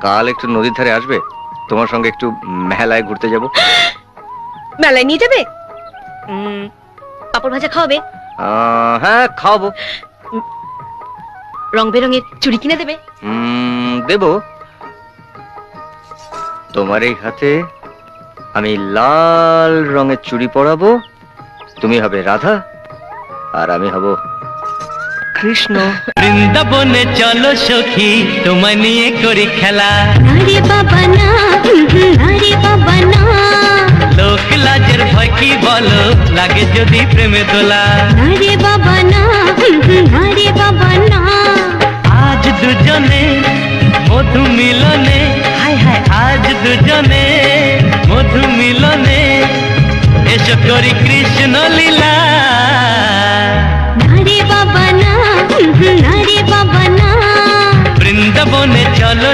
কাল একটু নদীর ধারে আসবে? তোমার সঙ্গে একটু মেলায় ঘুরতে যাব। মেলায় নিয়ে যাবে? পাপড় ভাজা খাওয়াবে? হ্যাঁ, খাওয়াবো। রং বেরঙের চুড়ি কিনে দেবে? দেব। তোমার এই হাতে আমি লাল রঙের চুড়ি পরাবো, তুমি হবে রাধা আর আমি হব কৃষ্ণ। বৃন্দাবনে চলো সখী, তোমায় নিয়ে করি খেলা। নারে বাবা না, নারে বাবা না, লোক লাজের ভয় কি বলো, লাগে যদি প্রেমে দোলা। নারে বাবা না, নারে বাবা না, আজ দুজনে মধু মিলনে, হায় হায় আজ দুজনে মধু মিলনে, এসো করি কৃষ্ণ লীলা। নারে বাবা না, নারে বাবা না, বৃন্দাবনে চলো